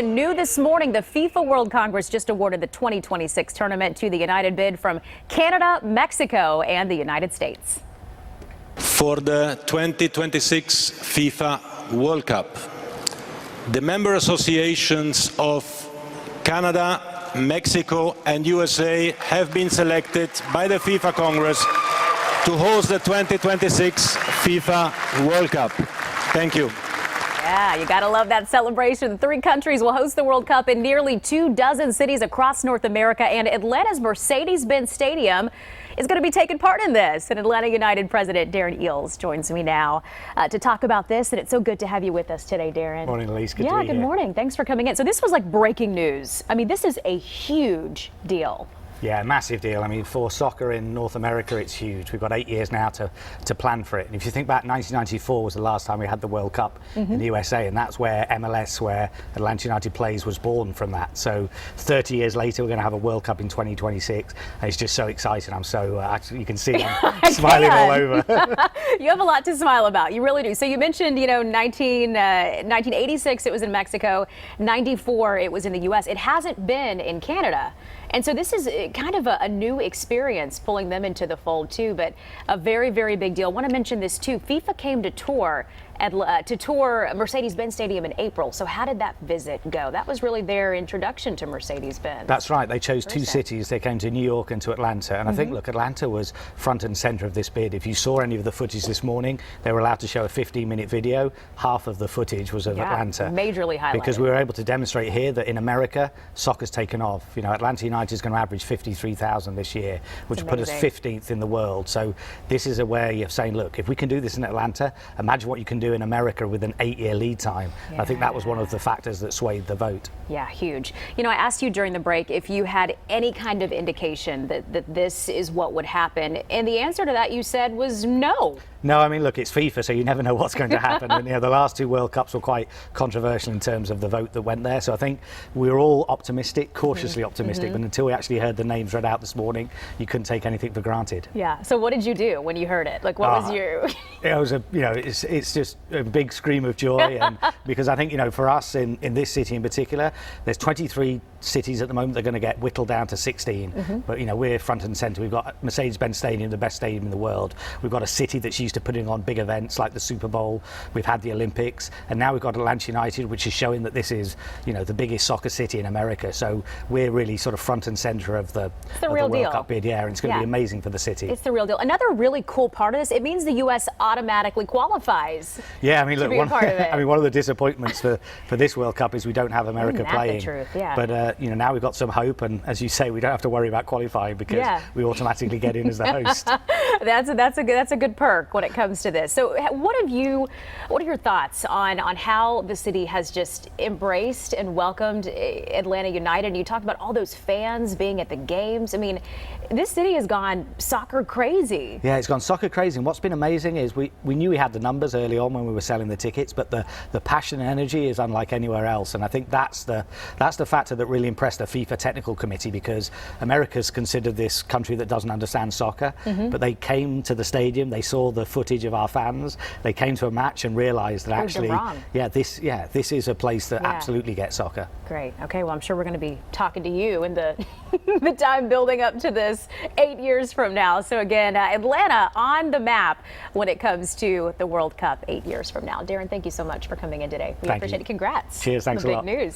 New this morning, the FIFA World Congress just awarded the 2026 tournament to the United bid from Canada, Mexico, and the United States. For the 2026 FIFA World Cup, the member associations of Canada, Mexico, and USA have been selected by the FIFA Congress to host the 2026 FIFA World Cup. Thank you. Yeah, you gotta love that celebration. The three countries will host the World Cup in nearly 24 cities across North America, and Atlanta's Mercedes-Benz Stadium is going to be taking part in this. And Atlanta United President Darren Eales joins me now to talk about this, and it's so good to have you with us today, Darren. Morning, Elise. Good to be good here. morning. Thanks for coming in. So this was like breaking news. I mean, this is a huge deal. Yeah, massive deal. I mean, for soccer in North America, it's huge. We've got 8 years now to plan for it. And if you think back, 1994 was the last time we had the World Cup in the USA, and that's where MLS, where Atlanta United plays, was born from that. So 30 years later, we're going to have a World Cup in 2026, and it's just so exciting. I'm so, actually, you can see I'm smiling all over. You have a lot to smile about. You really do. So you mentioned, 1986, it was in Mexico. 94, it was in the U.S. It hasn't been in Canada. And so this is kind of a new experience, pulling them into the fold too, but a very, very big deal. I want to mention this too. FIFA came to tour Mercedes-Benz Stadium in April. So how did that visit go? That was really their introduction to Mercedes-Benz. That's right. They chose two cities. They came to New York and to Atlanta. And I think, look, Atlanta was front and center of this bid. If you saw any of the footage this morning, they were allowed to show a 15-minute video. Half of the footage was of Atlanta. Majorly highlighted. Because we were able to demonstrate here that in America, soccer's taken off. Atlanta United is going to average 53,000 this year, which put us 15th in the world. So this is a way of saying, look, if we can do this in Atlanta, imagine what you can do in America with an 8-year lead time. I think that was one of the factors that swayed the vote. Yeah, huge. I asked you during the break if you had any kind of indication that this is what would happen, and the answer to that, you said, was no. No, I mean, look, it's FIFA, so you never know what's going to happen. And the last two World Cups were quite controversial in terms of the vote that went there. So I think we were all optimistic, cautiously optimistic, but until we actually heard the names read out this morning, you couldn't take anything for granted. Yeah. So what did you do when you heard it? Like, what was your? It was it's just a big scream of joy, and because I think for us in this city in particular, there's 23 cities at the moment that are going to get whittled down to 16. But we're front and center. We've got Mercedes-Benz Stadium, the best stadium in the world. We've got a city that's used to putting on big events like the Super Bowl. We've had the Olympics, and now we've got Atlanta United, which is showing that this is the biggest soccer city in America. So we're really sort of front and center of the World Cup bid. Yeah, and it's going to be amazing for the city. It's the real deal. Another really cool part of this, it means the U.S. automatically qualifies. Yeah, I mean, look, one of the disappointments for this World Cup is we don't have America playing. The truth, yeah. But now we've got some hope, and as you say, we don't have to worry about qualifying because we automatically get in as the host. That's a good perk when it comes to this. So what are your thoughts on how the city has just embraced and welcomed Atlanta United? And you talked about all those fans being at the games. I mean, this city has gone soccer crazy. Yeah, it's gone soccer crazy. And what's been amazing is we knew we had the numbers early on when we were selling the tickets, but the passion and energy is unlike anywhere else. And I think that's the factor that really impressed the FIFA technical committee, because America's considered this country that doesn't understand soccer, but they came to the stadium, they saw the footage of our fans, they came to a match and realized that actually, this is a place that absolutely gets soccer. Great. Okay, well, I'm sure we're going to be talking to you in the the time building up to this 8 years from now. So again, Atlanta on the map when it comes to the World Cup 8 years from now. Darren, thank you so much for coming in today. We appreciate it. Congrats. Cheers. Thanks a lot. Big news.